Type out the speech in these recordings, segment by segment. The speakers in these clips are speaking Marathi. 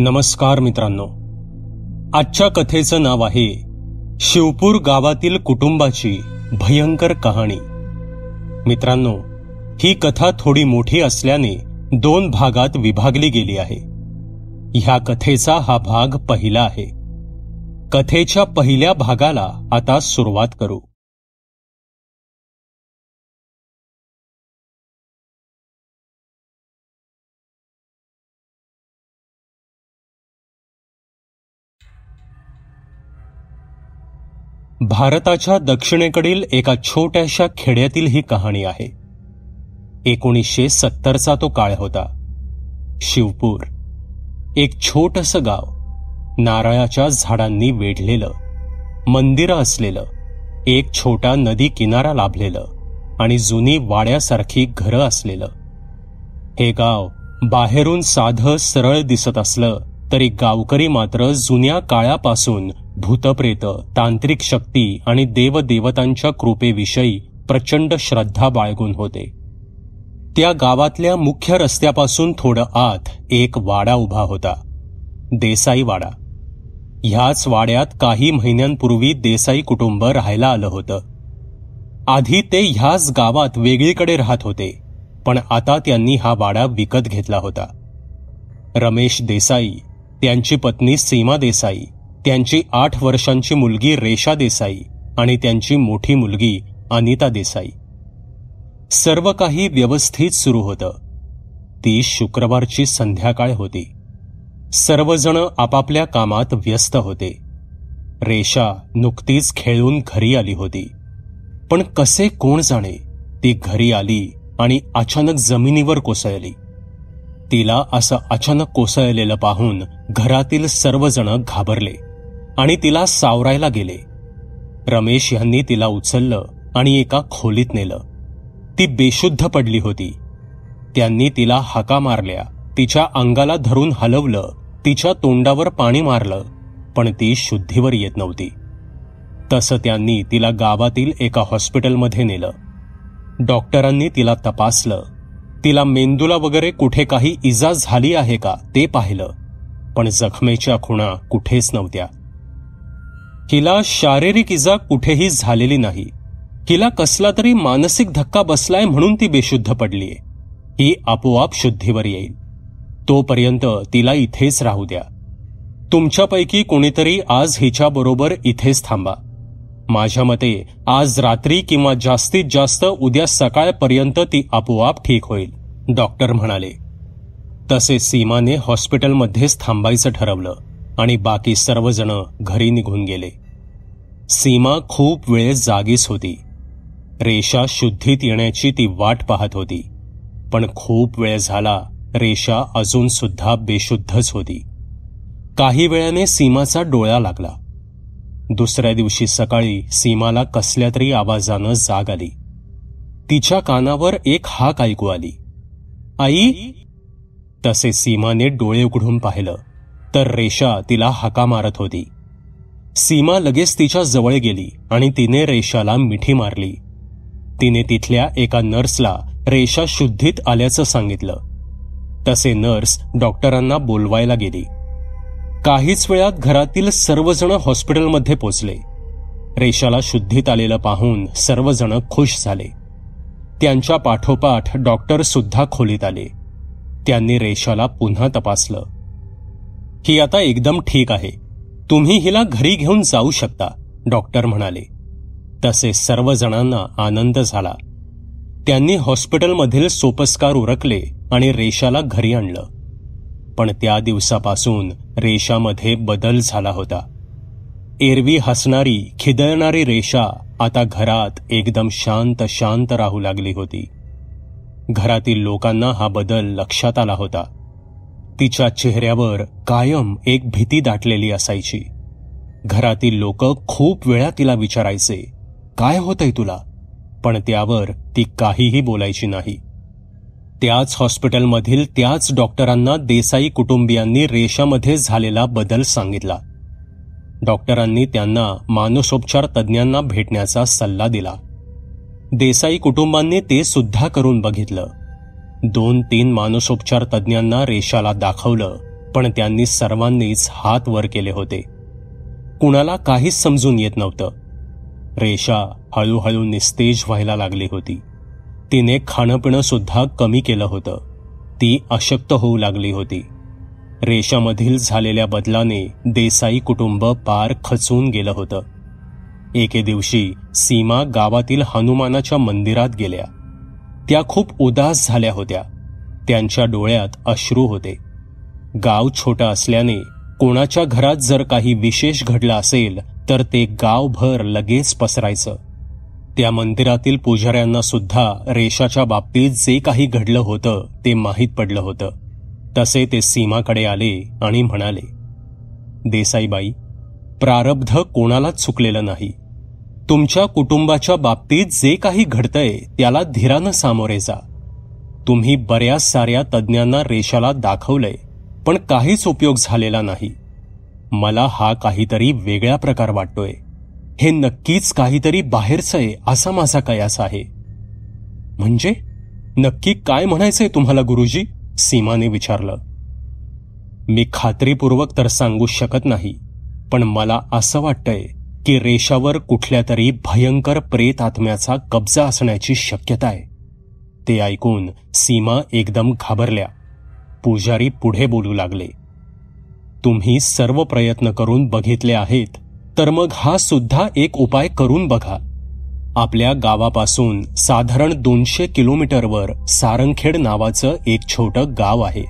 नमस्कार मित्रांनो, आजच्या कथेचं नाव आहे शिवपूर गावातील कुटुंबाची भयंकर कहाणी. मित्रांनो, ही कथा थोडी मोठी असल्याने 2 भागात विभागली गेली आहे. ह्या कथेचा हा भाग पहिला आहे. कथेच्या पहिल्या भागाला आता सुरुवात करू. भारताच्या दक्षिणेकडील एका छोट्याशा खेड्यातील ही कहाणी आहे. 1970चा तो काळ होता. शिवपूर, एक छोटंसं गाव, नारळाच्या झाडांनी वेढलेलं, मंदिरं असलेलं, एक छोटा नदी किनारा लाभलेलं आणि जुनी वाड्यासारखी घरं असलेलं. हे गाव बाहेरून साधं सरळ दिसत असलं तरी गावकरी मात्र जुन्या काळापासून भूतप्रेत, तांत्रिक शक्ती आणि देवदेवतांच्या कृपेविषयी प्रचंड श्रद्धा बाळगून होते. त्या गावातल्या मुख्य रस्त्यापासून थोडं आत एक वाडा उभा होता, देसाई वाडा. ह्याच वाड्यात काही महिन्यांपूर्वी देसाई कुटुंब राहायला आलं होतं. आधी ते ह्याच गावात वेगळीकडे राहत होते, पण आता त्यांनी हा वाडा विकत घेतला होता. रमेश देसाई, त्यांची पत्नी सीमा देसाई, त्यांची 8 वर्षांची मुलगी रेशा देसाई आणि त्यांची मोठी मुलगी अनिता देसाई. सर्व काही व्यवस्थित सुरू होतं. ती शुक्रवारची संध्याकाळ होती. सर्वजण आपापल्या कामात व्यस्त होते. रेशा नुकतीच खेळून घरी आली होती, पण कसे कोण जाणे ती घरी आली आणि अचानक जमिनीवर कोसळली. तिला असं अचानक कोसळलेलं पाहून घरातील सर्वजण घाबरले आणि तिला सावरायला गेले. रमेश यांनी तिला उचललं आणि एका खोलीत नेलं. ती बेशुद्ध पडली होती. त्यांनी तिला हाका मारल्या, तिच्या अंगाला धरून हलवलं, तिच्या तोंडावर पाणी मारलं, पण ती शुद्धीवर येत नव्हती. तसं त्यांनी तिला गावातील एका हॉस्पिटलमध्ये नेलं. डॉक्टरांनी तिला तपासलं. तिला मेंदूला वगैरे कुठे काही इजा झाली आहे का ते पाहिलं, पण जखमेच्या खुणा कुठेच नव्हत्या. हिला शारीरिक इजा कुठेही झालेली नाही. हिला कसला तरी मानसिक धक्का बसलाय म्हणून ती बेशुद्ध पडलीय. ही आपोआप शुद्धीवर येईल. तोपर्यंत तिला इथेच राहू द्या. तुमच्यापैकी कोणीतरी आज हिच्याबरोबर इथेच थांबा. माझ्या मते आज रात्री किंवा जास्तीत जास्त उद्या सकाळपर्यंत ती आपोआप ठीक होईल, डॉक्टर म्हणाले. तसे सीमाने हॉस्पिटलमध्येच थांबायचं ठरवलं आणि बाकी सर्वजण घरी निघून गेले. सीमा खूप वेळ जागीच होती. रेशा शुद्धीत येण्याची ती वाट पाहत होती, पण खूप वेळ झाला रेशा अजून सुद्धा बेशुद्धच होती. काही वेळाने सीमाचा डोळा लागला. दुसऱ्या दिवशी सकाळी सीमाला कसल्या तरी आवाजानं जाग आली. तिच्या कानावर एक हाक ऐकू आली, आई. तसे सीमाने डोळे उघडून पाहिलं तर रेशा तिला हाका मारत होती. सीमा लगेच तिच्या जवळ गेली आणि तिने रेशाला मिठी मारली. तिने तिथल्या एका नर्सला रेशा शुद्धीत आल्याचं सांगितलं. तसे नर्स डॉक्टरांना बोलवायला गेली. काहीच वेळात घरातील सर्वजण हॉस्पिटलमध्ये पोचले. रेशाला शुद्धीत आलेलं पाहून सर्वजण खुश झाले. त्यांच्या पाठोपाठ डॉक्टर सुद्धा खोलीत आले. त्यांनी रेशाला पुन्हा तपासलं. ही आता एकदम ठीक आहे, तुम्ही हिला घरी घेऊन जाऊ शकता, डॉक्टर म्हणाले. तसे सर्वजणांना आनंद झाला. त्यांनी हॉस्पिटलमधील सोपस्कार उरकले आणि रेशाला घरी आणलं. पण त्या दिवसापासून रेशामध्ये बदल झाला होता. एरवी हसणारी, खिदळणारी रेशा आता घरात एकदम शांत शांत राहू लागली होती. घरातील लोकांना हा बदल लक्षात आला होता. तिच्या चेहऱ्यावर कायम एक भीती दाटलेली असायची. घरातील लोक खूप वेळा तिला विचारायचे, काय होतंय तुला, पण त्यावर ती काहीही बोलायची नाही. त्याच हॉस्पिटलमधील त्याच डॉक्टरांना देसाई कुटुंबियांनी रेशामध्ये झालेला बदल सांगितला. डॉक्टरांनी त्यांना मानसोपचार तज्ज्ञांना भेटण्याचा सल्ला दिला. देसाई कुटुंबांनी ते सुद्धा करून बघितलं. 2-3 मानसोपचार तज्ज्ञांना रेशाला दाखवलं, पण त्यांनी सर्वांनीच हात वर केले होते. कुणाला काहीच समजून येत नव्हतं. रेषा हळूहळू निस्तेज व्हायला लागली होती. तिने खाणंपिणं सुद्धा कमी केलं होतं. ती अशक्त होऊ लागली होती. रेषामधील झालेल्या बदलाने देसाई कुटुंब पार खचून गेलं होतं. एके दिवशी सीमा गावातील हनुमानाच्या मंदिरात गेल्या. त्या खूप उदास झाल्या होत्या. त्यांच्या डोळ्यात अश्रू होते. गाव छोटं असल्याने कोणाच्या घरात जर काही विशेष घडलं असेल तर ते गावभर लगेच पसरायचं. त्या मंदिरातील पुजाऱ्यांना सुद्धा रेषाच्या बाबतीत जे काही घडलं होतं ते माहीत पडलं होतं. तसे ते सीमाकडे आले आणि म्हणाले, देसाईबाई, प्रारब्ध कोणालाच चुकलेलं नाही. तुमच्या कुटुंबाच्या बाबतीत जे काही घडतंय त्याला धीरानं सामोरे जा. तुम्ही बऱ्याच साऱ्या तज्ज्ञांना रेषाला दाखवलंय, पण काहीच उपयोग झालेला नाही. मला हा काहीतरी वेगळा प्रकार वाटतोय. हे नक्कीच काहीतरी बाहेरचं आहे असा माझा कयास आहे. म्हणजे नक्की काय म्हणायचंय तुम्हाला गुरुजी? सीमाने विचारलं. मी खात्रीपूर्वक तर सांगू शकत नाही, पण मला असं वाटतंय की रेषावर कुठल्या तरी भयंकर प्रेत आत्म्याचा कब्जा असण्याची शक्यता आहे. ते ऐकून सीमा एकदम घाबरल्या. पुजारी पुढे बोलू लागले, तुम्ही सर्व प्रयत्न करून बघितले आहेत तर मग हा सुद्धा एक उपाय करून बघा. आपल्या गावापासून साधारण 200 किलोमीटरवर सारंगखेड नावाचं एक छोटं गाव आहे.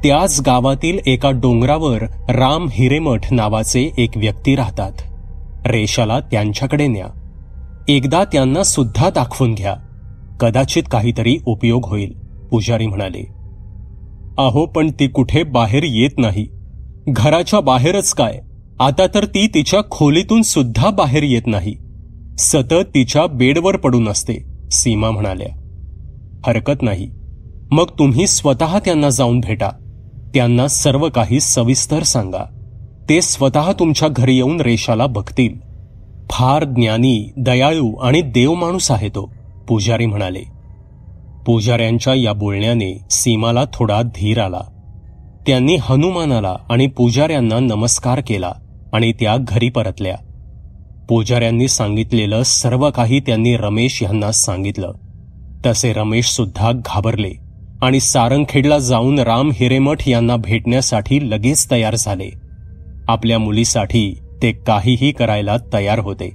त्याच गावातील एका डोंगरावर राम हिरेमठ नावाचे एक व्यक्ती राहतात. रेषाला त्यांच्याकडे न्या. एकदा त्यांना सुद्धा दाखवून घ्या. कदाचित काहीतरी उपयोग होईल, पुजारी म्हणाले. अहो, पण ती कुठे बाहेर येत नाही. घराच्या बाहेरच काय, आता तर ती तिच्या खोलीतून सुद्धा बाहेर येत नाही. सतत तिच्या बेडवर पडून असते, सीमा म्हणाल्या. हरकत नाही, मग तुम्ही स्वतः त्यांना जाऊन भेटा. त्यांना सर्व काही सविस्तर सांगा. ते स्वतः तुमच्या घरी येऊन रेषाला बघतील. फार ज्ञानी, दयाळू आणि देव माणूस आहे तो, पुजारी म्हणाले. पुजाऱ्यांच्या या बोलण्याने सीमाला थोडा धीर आला. त्यांनी हनुमानाला आणि पुजाऱ्यांना नमस्कार केला आणि त्या घरी परतल्या. पुजाऱ्यांनी सांगितलेलं सर्व काही त्यांनी रमेश यांना सांगितलं. तसे रमेश सुद्धा घाबरले आणि सारंगखेडला जाऊन राम हिरेमठ यांना भेटण्यासाठी लगेच तयार झाले. आपल्या मुलीसाठी ते काहीही करायला तयार होते.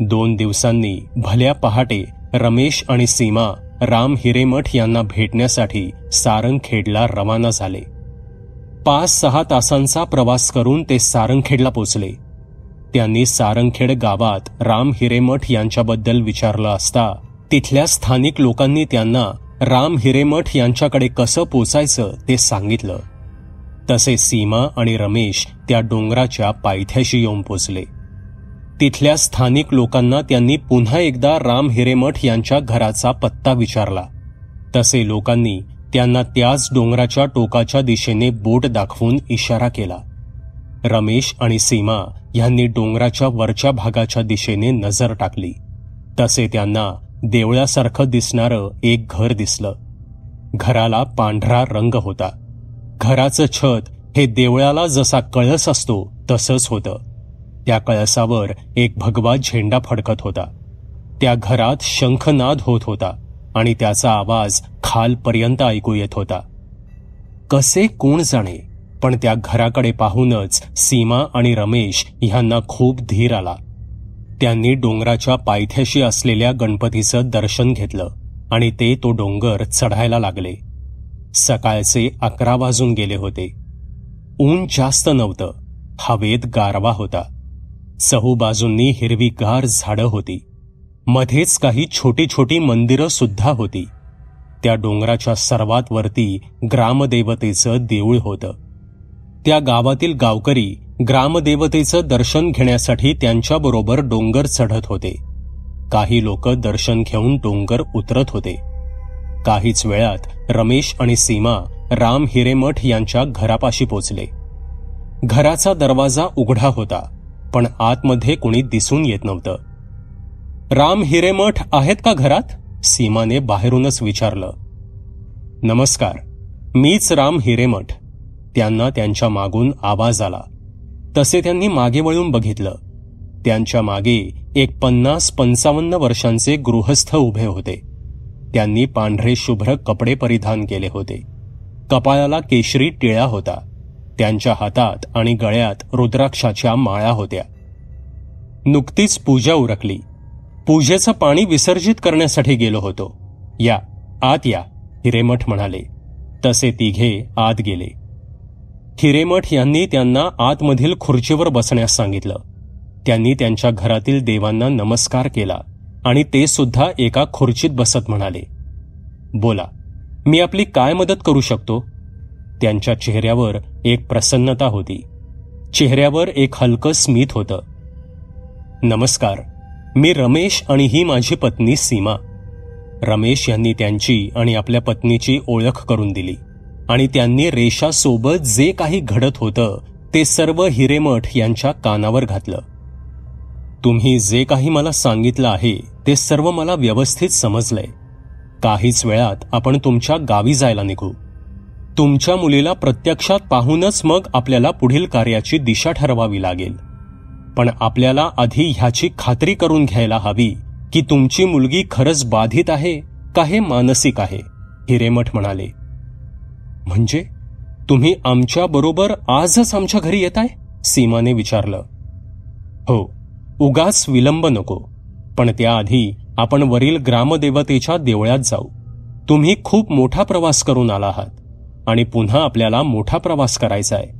2 दिवसांनी भल्या पहाटे रमेश आणि सीमा राम हिरेमठ यांना भेटण्यासाठी सारंगखेडला रवाना झाले. 5-6 तासांचा प्रवास करून ते सारंगखेडला पोचले. त्यांनी सारंगखेड गावात राम हिरेमठ यांच्याबद्दल विचारलं असता तिथल्या स्थानिक लोकांनी त्यांना राम हिरेमठ यांच्याकडे कसं पोचायचं ते सांगितलं. तसे सीमा आणि रमेश त्या डोंगराच्या पायथ्याशी येऊन पोचले. तिथल्या स्थानिक लोकांना त्यांनी पुन्हा एकदा राम हिरेमठ यांच्या घराचा पत्ता विचारला. तसे लोकांनी त्यांना त्याच डोंगराच्या टोकाच्या दिशेने बोट दाखवून इशारा केला. रमेश आणि सीमा यांनी डोंगराच्या वरच्या भागाच्या दिशेने नजर टाकली. तसे त्यांना देवळासारखं दिसणारं एक घर दिसलं. घराला पांढरा रंग होता. घराचं छत हे देवळाला जसा कळस असतो तसंच होतं. त्या कळसावर एक भगवा झेंडा फडकत होता. त्या घरात शंखनाद होत होता आणि त्याचा आवाज खालपर्यंत ऐकू येत होता. कसे कोण जाणे, पण त्या घराकडे पाहूनच सीमा आणि रमेश ह्यांना खूप धीर आला. त्यांनी डोंगराच्या पायथ्याशी असलेल्या गणपतीचं दर्शन घेतलं आणि ते तो डोंगर चढायला लागले. सकाळचे 11 वाजून गेले होते. ऊन जास्त नव्हतं. हवेत गारवा होता. चहूबाजूंनी हिरवीगार झाडं होती. मध्येच काही छोटी छोटी मंदिरं सुद्धा होती. त्या डोंगराच्या सर्वात वरती ग्रामदेवतेचं देऊळ होतं. त्या गावातील गावकरी ग्रामदेवतेचं दर्शन घेण्यासाठी त्यांच्याबरोबर डोंगर चढत होते. काही लोक दर्शन घेऊन डोंगर उतरत होते. काहीच वेळात रमेश आणि सीमा राम हिरेमठ यांच्या घरापाशी पोचले. घराचा दरवाजा उघडा होता, पण आतमध्ये कोणी दिसून येत नव्हतं. राम हिरेमठ आहेत का घरात? सीमाने बाहेरूनच विचारलं. नमस्कार, मीच राम हिरेमठ. त्यांना त्यांच्या मागून आवाज आला. तसे त्यांनी मागे वळून बघितलं. त्यांच्या मागे एक 50-55 वर्षांचे गृहस्थ उभे होते. त्यांनी पांढरे शुभ्र कपडे परिधान केले होते. कपाळाला केशरी टिळा होता. त्यांच्या हातात आणि गळ्यात रुद्राक्षाच्या माळा होत्या. नुकतीच पूजा उरकली. पूजेचं पाणी विसर्जित करण्यासाठी गेलो होतो. या, आत या, हिरेमठ म्हणाले. तसे तिघे आत गेले. हिरेमठ यांनी त्यांना आतमधील खुर्चीवर बसण्यास सांगितलं. त्यांनी त्यांच्या घरातील देवांना नमस्कार केला आणि ते सुद्धा एका खुर्चीत बसत म्हणाले, बोला, मी आपली काय मदत करू शकतो? त्यांच्या चेहऱ्यावर एक प्रसन्नता होती. चेहऱ्यावर एक हलकं स्मित होतं. नमस्कार, मी रमेश आणि ही माझी पत्नी सीमा. रमेश यांनी त्यांची आणि आपल्या पत्नीची ओळख करून दिली आणि त्यांनी रेषासोबत जे काही घडत होतं ते सर्व हिरेमठ यांच्या कानावर घातलं. तुम्ही जे काही मला सांगितलं आहे ते सर्व मला व्यवस्थित समजलंय. काहीच वेळात आपण तुमच्या गावी जायला निघू. तुमच्या मुलीला प्रत्यक्षात पाहूनच मग आपल्याला पुढील कार्याची दिशा ठरवावी लागेल. पण आपल्याला आधी ह्याची खात्री करून घ्यायला हवी की तुमची मुलगी खरंच बाधित आहे का हे मानसिक आहे, हिरेमठ म्हणाले. म्हणजे तुम्ही आमच्या बरोबर आजच आमच्या घरी येताय? सीमाने विचारलं. हो, उगाच विलंब नको, पण त्याआधी आपण वरील ग्रामदेवतेच्या देवळात जाऊ. तुम्ही खूप मोठा प्रवास करून आला आहात आणि पुन्हा आपल्याला मोठा प्रवास करायचा आहे.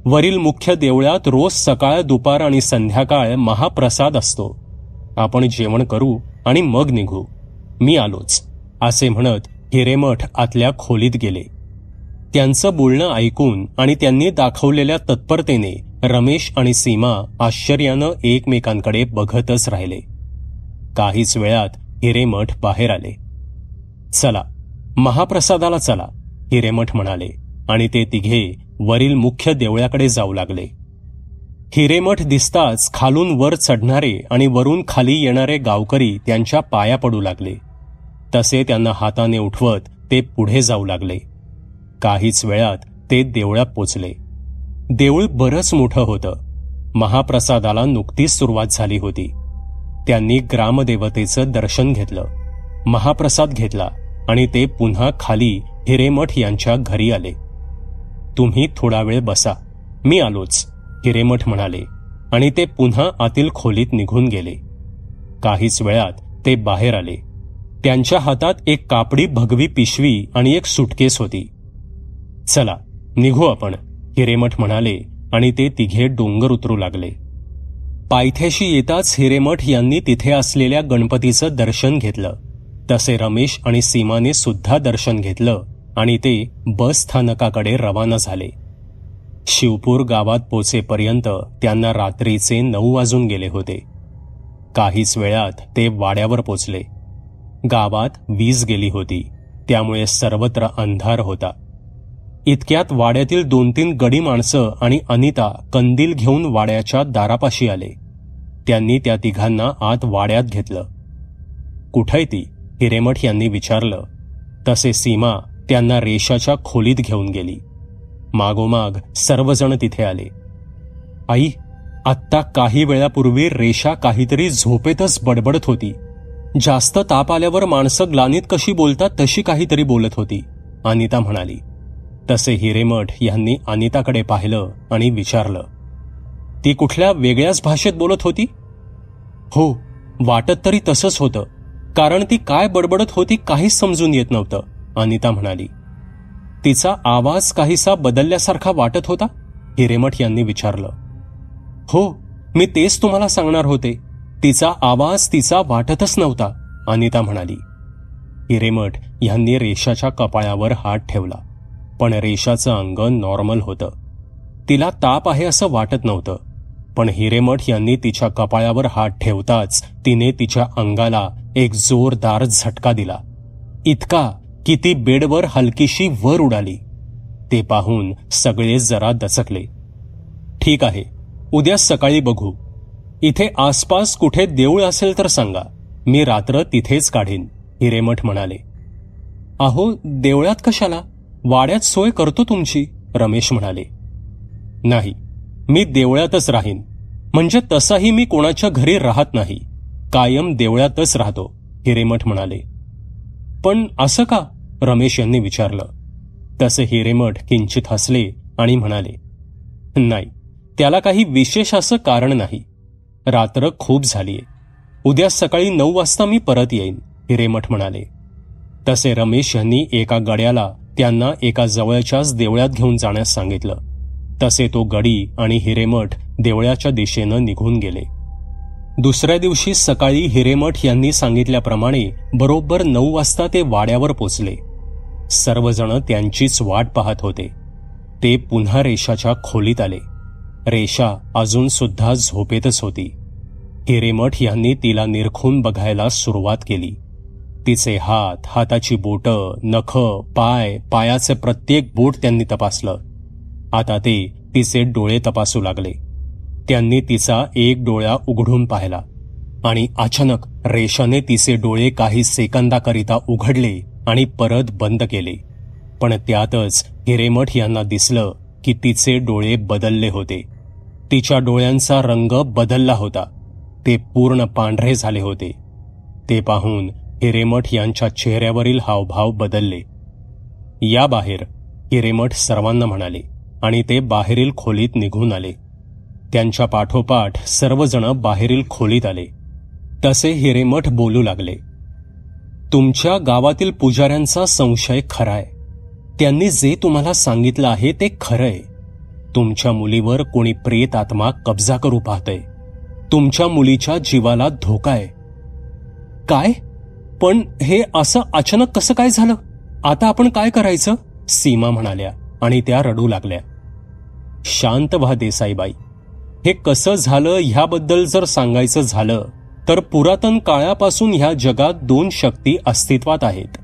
वरील मुख्य देवळात रोज सकाळ, दुपार आणि संध्याकाळ महाप्रसाद असतो. आपण जेवण करू आणि मग निघू. मी आलोच, असे म्हणत हिरेमठ आतल्या खोलीत गेले. त्यांचं बोलणं ऐकून आणि त्यांनी दाखवलेल्या तत्परतेने रमेश आणि सीमा आश्चर्यानं एकमेकांकडे बघतच राहिले. काहीच वेळात हिरेमठ बाहेर आले. चला, महाप्रसादाला चला, हिरेमठ म्हणाले आणि ते तिघे वरील मुख्य देवळाकडे जाऊ लागले. हिरेमठ दिसताच खालून वर चढणारे आणि वरून खाली येणारे गावकरी त्यांच्या पाया पडू लागले. तसे त्यांना हाताने उठवत ते पुढे जाऊ लागले. काहीच वेळात ते देवळात पोचले. देऊळ बरंच मोठं होतं. महाप्रसादाला नुकतीच सुरुवात झाली होती. त्यांनी ग्रामदेवतेचं दर्शन घेतलं, महाप्रसाद घेतला आणि ते पुन्हा खाली हिरेमठ यांच्या घरी आले. तुम्ही थोडा वेळ बसा, मी आलोच, हिरेमठ म्हणाले आणि ते पुन्हा आतील खोलीत निघून गेले. काहीच वेळात ते बाहेर आले. त्यांच्या हातात एक कापडी भगवी पिशवी आणि एक सुटकेस होती. चला निघू आपण, हिरेमठ म्हणाले आणि ते तिघे डोंगर उतरू लागले. पायथ्याशी येताच हिरेमठ यांनी तिथे असलेल्या गणपतीचं दर्शन घेतलं. तसे रमेश आणि सीमाने सुद्धा दर्शन घेतलं आणि ते बस स्थानकाकडे रवाना झाले. शिवपूर गावात पोचेपर्यंत त्यांना रात्रीचे 9 वाजून गेले होते. काहीच वेळात ते वाड्यावर पोचले. गावात वीज गेली होती, त्यामुळे सर्वत्र अंधार होता. इतक्यात वाड्यातील 2-3 गडी माणसं आणि अनिता कंदील घेऊन वाड्याच्या दारापाशी आले. त्यांनी त्या तिघांना आत वाड्यात घेतलं. कुठे ती, हिरेमठ यांनी विचारलं. तसे सीमा त्यांना रेषाच्या खोलीत घेऊन गेली. मागोमाग सर्वजण तिथे आले. आई, आत्ता काही वेळापूर्वी रेषा काहीतरी झोपेतच बडबडत होती. जास्त ताप आल्यावर माणसं ग्लानीत कशी बोलतात तशी काहीतरी बोलत होती, अनिता म्हणाली. तसे हिरेमठ यांनी अनिताकडे पाहिलं आणि विचारलं, ती कुठल्या वेगळ्याच भाषेत बोलत होती? हो, वाटत तरी तसंच होतं, कारण ती काय बडबडत होती काहीच समजून येत नव्हतं, अनिता म्हणाली. तिचा आवाज काहीसा बदलल्यासारखा वाटत होता, हिरेमठ यांनी विचारलं. हो, मी तेच तुम्हाला सांगणार होते. तिचा आवाज तिचा वाटतच नव्हता, अनिता म्हणाली. हिरेमठ यांनी रेषाच्या कपाळावर हात ठेवला, पण रेषाचं अंग नॉर्मल होतं. तिला ताप आहे असं वाटत नव्हतं. पण हिरेमठ यांनी तिच्या कपाळावर हात ठेवताच तिने तिच्या अंगाला एक जोरदार झटका दिला, इतका की ती बेडवर हलकीशी वर उडाली. ते पाहून सगळे जरा दचकले. ठीक आहे, उद्या सकाळी बघू. इथे आसपास कुठे देऊळ असेल तर सांगा, मी रात्र तिथेच काढीन, हिरेमठ म्हणाले. अहो, देवळात कशाला, वाड्यात सोय करतो तुमची, रमेश म्हणाले. नाही, मी देवळातच राहीन. म्हणजे तसाही मी कोणाच्या घरी राहत नाही, कायम देवळातच राहतो, हिरेमठ म्हणाले. पण असं का? रमेश यांनी विचारलं. तसे हिरेमठ किंचित हसले आणि म्हणाले, नाही, त्याला काही विशेष असं कारण नाही. रात्र खूप झालीये. उद्या सकाळी 9 वाजता मी परत येईन, हिरेमठ म्हणाले. तसे रमेश यांनी एका गड्याला त्यांना एका जवळच्याच देवळात घेऊन जाण्यास सांगितलं. तसे तो गडी आणि हिरेमठ देवळाच्या दिशेनं निघून गेले. दुसऱ्या दिवशी सकाळी हिरेमठ यांनी सांगितल्याप्रमाणे बरोबर 9 वाजता ते वाड्यावर पोचले. सर्वजण त्यांचीच वाट पाहत होते. ते पुन्हा रेषाच्या खोलीत आले. रेषा अजून सुद्धा झोपेतच होती. हिरेमठ यांनी तिला निरखून बघायला सुरुवात केली. तिचे हात, हाताची बोटं, नखं, पाय, पायाचे प्रत्येक बोट त्यांनी तपासलं. आता ते तिचे डोळे तपासू लागले. त्यांनी तिचा एक डोळा उघडून पाहिला आणि अचानक रेषाने तिचे डोळे काही सेकंदाकरिता उघडले आणि परत बंद केले. पण त्यातच हिरेमठ यांना दिसलं की तिचे डोळे बदलले होते. तिच्या डोळ्यांचा रंग बदलला होता. ते पूर्ण पांढरे झाले होते. ते पाहून हिरेमठ यांच्या चेहऱ्यावरील हावभाव बदलले. या बाहेर, हिरेमठ सर्वांना म्हणाले आणि ते बाहेरील खोलीत निघून आले. त्यांच्या पाठोपाठ सर्वजण बाहेरील खोलीत आले. तसे हिरेमठ बोलू लागले. तुमच्या गावातील पुजाऱ्यांचा संशय खराय. त्यांनी जे तुम्हाला सांगितलं आहे ते खरंय. तुमच्या मुलीवर कोणी प्रेत आत्मा कब्जा करू पाहतय. तुमच्या मुलीच्या जीवाला धोका आहे. काय? पण हे असं अचानक कसं काय झालं? आता आपण काय करायचं? सीमा म्हणाल्या आणि त्या रडू लागल्या. शांत व्हा देसाईबाई. हे कसं झालं ह्याबद्दल जर सांगायचं झालं तर पुरातन काळापासून ह्या जगात 2 शक्ती अस्तित्वात आहेत.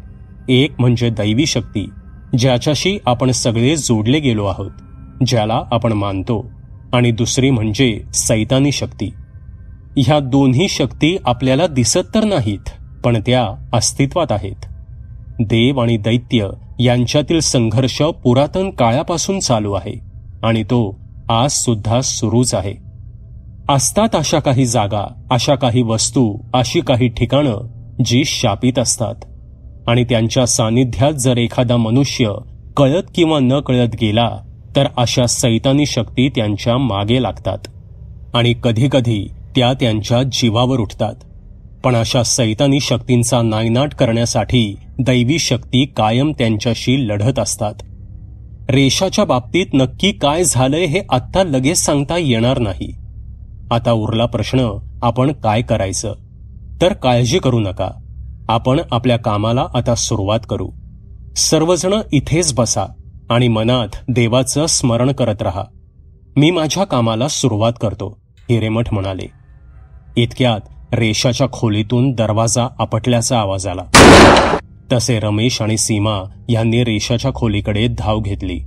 एक म्हणजे दैवी शक्ती, ज्याच्याशी आपण सगळे जोडले गेलो आहोत, ज्याला आपण मानतो, आणि दुसरी म्हणजे सैतानी शक्ती. ह्या दोन्ही शक्ती आपल्याला दिसत तर नाहीत, पण त्या अस्तित्वात आहेत. देव आणि दैत्य यांच्यातील संघर्ष पुरातन काळापासून चालू आहे आणि तो आज सुद्धा सुरूच आहे. असतात अशा काही जागा, अशा काही वस्तू, अशी काही ठिकाणं जी शापित असतात आणि त्यांच्या सानिध्यात जर एखादा मनुष्य कळत किंवा न कळत गेला तर अशा सैतानी शक्ती त्यांच्या मागे लागतात आणि कधीकधी त्या त्यांच्या जीवावर उठतात. पण अशा सैतानी शक्तींचा नायनाट करण्यासाठी दैवी शक्ती कायम त्यांच्याशी लढत असतात. रेषाच्या बाबतीत नक्की काय झालंय हे आत्ता लगेच सांगता येणार नाही. आता उरला प्रश्न, आपण काय करायचं? तर काळजी करू नका. आपण आपल्या कामाला आता सुरुवात करू. सर्वजण इथेच बसा आणि मनात देवाचं स्मरण करत राहा. मी माझ्या कामाला सुरुवात करतो, हिरेमठ म्हणाले. इतक्यात रेषाच्या खोलीतून दरवाजा आपटल्याचा आवाज आला. तसे रमेश आणि सीमा यांनी रेषाच्या खोलीकडे धाव घेतली.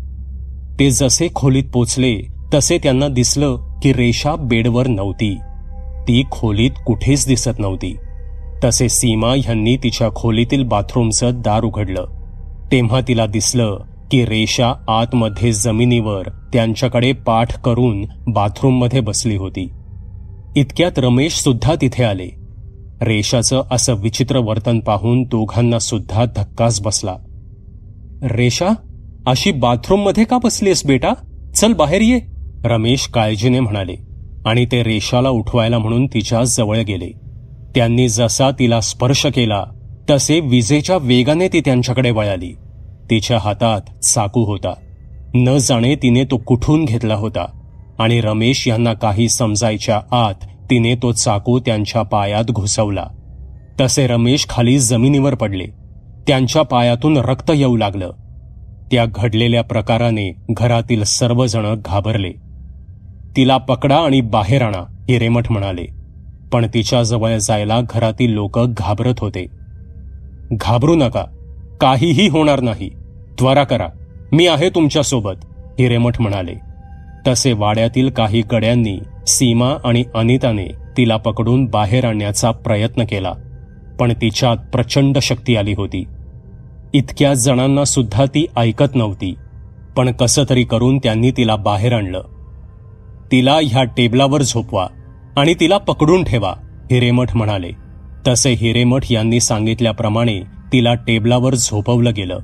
ते जसे खोलीत पोचले तसे त्यांना दिसलं की रेषा बेडवर नव्हती. ती खोलीत कुठेच दिसत नव्हती. तसे सीमा यांनी तिच्या खोलीतील बाथरूमचं दार उघडलं. तेव्हा तिला दिसलं की रेषा आतमध्ये जमिनीवर त्यांच्याकडे पाठ करून बाथरूममध्ये बसली होती. इतक्यात रमेश सुद्धा तिथे आले. रेषाचं असं विचित्र वर्तन पाहून दोघांना सुद्धा धक्काच बसला. रेषा, अशी बाथरूममध्ये का बसलीस बेटा? चल बाहेर ये, रमेश काळजीने म्हणाले आणि ते रेषाला उठवायला म्हणून तिच्या जवळ गेले. त्यांनी जसा तिला स्पर्श केला तसे विजेच्या वेगाने ती त्यांच्याकडे वळाली. तिच्या हातात चाकू होता. न जाणे तिने तो कुठून घेतला होता आणि रमेश यांना काही समजायच्या आत तिने तो चाकू त्यांच्या पायात घुसवला. तसे रमेश खाली जमिनीवर पडले. त्यांच्या पायातून रक्त येऊ लागलं. त्या घडलेल्या प्रकाराने घरातील सर्वजण घाबरले. तिला पकडा आणि बाहेर आणा, हिरेमठ म्हणाले. पण तिच्याजवळ जायला घरातील लोक घाबरत होते. घाबरू नका, काहीही होणार नाही. त्वरा करा, मी आहे तुमच्यासोबत, हिरेमठ म्हणाले. तसे वाड्यातील काही गड्यांनी सीमा आणि अनिताने तिला पकडून बाहेर आणण्याचा प्रयत्न केला, पण तिच्यात प्रचंड शक्ती आली होती. इतक्या जणांना सुद्धा ती ऐकत नव्हती. पण कसं तरी करून त्यांनी तिला बाहेर आणलं. तिला ह्या टेबलावर झोपवा आणि तिला पकडून ठेवा, हिरेमठ म्हणाले. तसे हिरेमठ यांनी सांगितल्याप्रमाणे तिला टेबलावर झोपवलं गेलं.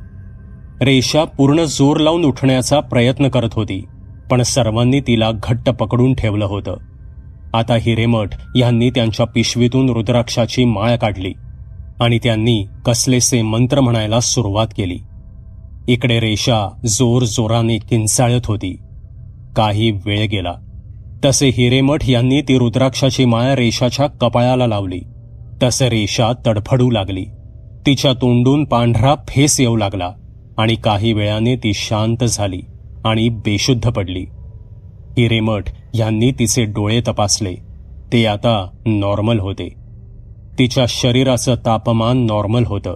रेषा पूर्ण जोर लावून उठण्याचा प्रयत्न करत होती, पण सर्वांनी तिला घट्ट पकडून ठेवलं होतं. आता हिरेमठ यांनी त्यांच्या पिशवीतून रुद्राक्षाची माळ काढली आणि त्यांनी कसलेसे मंत्र म्हणायला सुरुवात केली. इकडे रेषा जोर जोराने किंचाळत होती. काही वेळ गेला. तसे हिरेमठ यांनी ती रुद्राक्षाची माळ रेषाच्या कपाळाला लावली. तसे रेषा तडफडू लागली. तिच्या तोंडून पांढरा फेस येऊ लागला आणि काही वेळाने ती शांत झाली आणि बेशुद्ध पडली. हिरेमठ यांनी तिचे डोळे तपासले. ते आता नॉर्मल होते. तिच्या शरीराचं तापमान नॉर्मल होतं.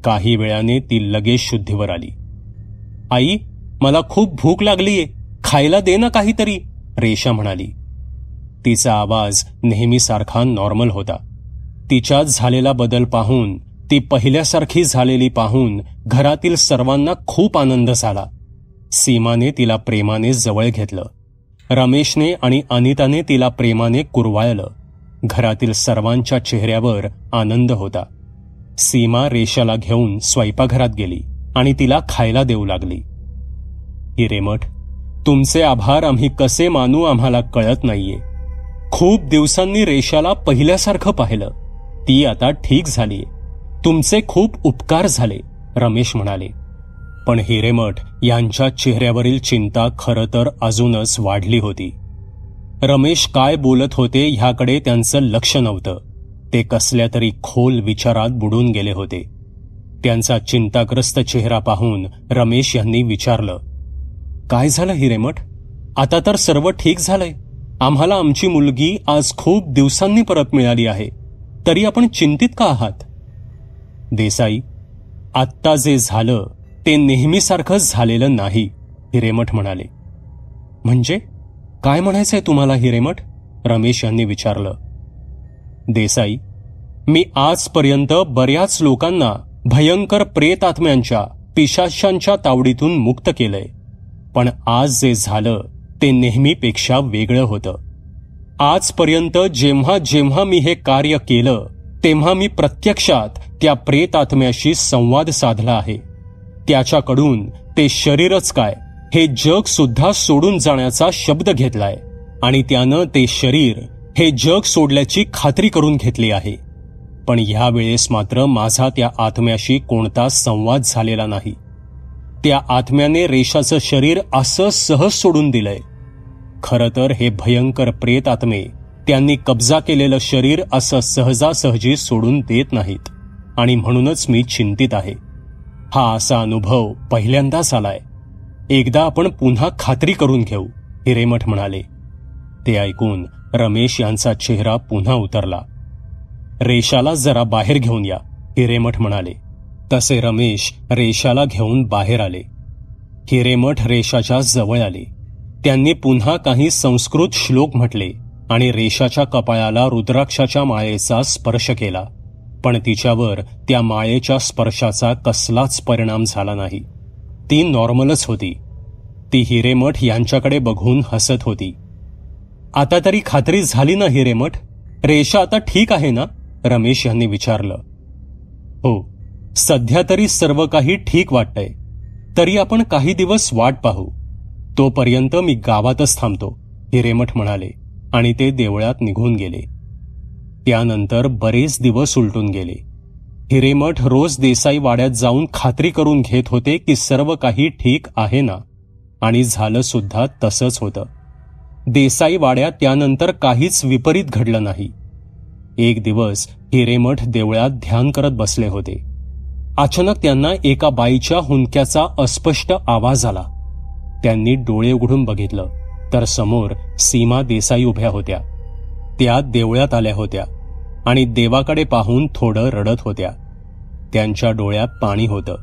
काही वेळाने ती लगेच शुद्धीवर आली. आई, मला खूप भूक लागलीये, खायला दे ना काहीतरी, रेषा म्हणाली. तिचा आवाज नेहमीसारखा नॉर्मल होता. तिच्यात झालेला बदल पाहून, ती पहिल्यासारखी झालेली पाहून घरातील सर्वांना खूप आनंद झाला. सीमाने तिला प्रेमाने जवळ घेतलं. रमेशने आणि अनिताने तिला प्रेमाने कुरवाळलं. घरातील सर्वांच्या चेहऱ्यावर आनंद होता. सीमा रेषाला घेऊन स्वयंपाकघरात गेली आणि तिला खायला देऊ लागली. हिरेमठ, तुमचे आभार आम्ही कसे मानू आम्हाला कळत नाहीये. खूप दिवसांनी रेषाला पहिल्यासारखं पाहिलं. ती आता ठीक झालीये. तुमचे खूप उपकार झाले, रमेश म्हणाले. पण हिरेमठ यांच्या चेहऱ्यावरील चिंता खरं तर अजूनच वाढली होती. रमेश काय बोलत होते ह्याकडे त्यांचं लक्ष नव्हतं. ते कसल्या तरी खोल विचारात बुडून गेले होते. त्यांचा चिंताग्रस्त चेहरा पाहून रमेश यांनी विचारलं, काय झालं हिरेमठ? आता तर सर्व ठीक झालंय. आम्हाला आमची मुलगी आज खूप दिवसांनी परत मिळाली आहे, तरी आपण चिंतित का आहात? देसाई, आत्ता जे झालं ते नेहमीसारखंच झालेलं नाही, हिरेमठ म्हणाले. म्हणजे काय म्हणायचंय तुम्हाला हिरेमठ? रमेश यांनी विचारलं. देसाई, मी आजपर्यंत बऱ्याच लोकांना भयंकर प्रेतात्म्यांच्या, पिशाच्यांच्या तावडीतून मुक्त केलंय. पण आज जे झालं ते नेहमीपेक्षा वेगळं होतं. आजपर्यंत जेव्हा जेव्हा मी हे कार्य केलं तेव्हा मी प्रत्यक्षात त्या प्रेतात्म्याशी संवाद साधला आहे. त्याच्याकडून ते शरीरच काय, हे जग सुद्धा सोडून जाण्याचा शब्द घेतलाय आणि त्यानं ते शरीर, हे जग सोडल्याची खात्री करून घेतली आहे. पण ह्या वेळेस मात्र माझा त्या आत्म्याशी कोणता संवाद झालेला नाही. त्या आत्म्याने रेषाचं शरीर असं सहज सोडून दिलंय. खरं तर हे भयंकर प्रेत आत्मे त्यांनी कब्जा केलेलं शरीर असं सहजासहजी सोडून देत नाहीत आणि म्हणूनच मी चिंतित आहे. हा असा अनुभव पहिल्यांदाच आलाय. एकदा आपण पुन्हा खात्री करून घेऊ, हिरेमठ म्हणाले. ते ऐकून रमेश यांचा चेहरा पुन्हा उतरला. रेषाला जरा बाहेर घेऊन या, हिरेमठ म्हणाले. तसे रमेश रेषाला घेऊन बाहेर आले. हिरेमठ रेषाच्या जवळ आले. त्यांनी पुन्हा काही संस्कृत श्लोक म्हटले आणि रेषाच्या कपाळाला रुद्राक्षाच्या माळेचा स्पर्श केला. पण तिच्यावर त्या माळेच्या स्पर्शाचा कसलाच परिणाम झाला नाही. ती नॉर्मलच होती. ती हिरेमठ यांच्याकडे बघून हसत होती. आता तरी खात्री झाली ना हिरेमठ? रेषा आता ठीक आहे ना? रमेश यांनी विचारलं. हो, सध्या तरी सर्व काही ठीक वाटतंय. तरी आपण काही दिवस वाट पाहू. तोपर्यंत मी गावातच थांबतो, हिरेमठ म्हणाले आणि ते देवळात निघून गेले. त्यानंतर बरेच दिवस उलटून गेले. हिरेमठ रोज देसाई वाड्यात जाऊन खात्री करून घेत होते की सर्व काही ठीक आहे ना, आणि झालं सुद्धा तसंच होतं. देसाई वाड्यात त्यानंतर काहीच विपरीत घडलं नाही. एक दिवस हिरेमठ देवळात ध्यान करत बसले होते. अचानक त्यांना एका बाईच्या हुंदक्याचा अस्पष्ट आवाज आला. त्यांनी डोळे उघडून बघितलं तर समोर सीमा देसाई उभ्या होत्या. त्या देवळात आल्या होत्या आणि देवाकडे पाहून थोडं रडत होत्या. त्यांच्या डोळ्यात पाणी होतं.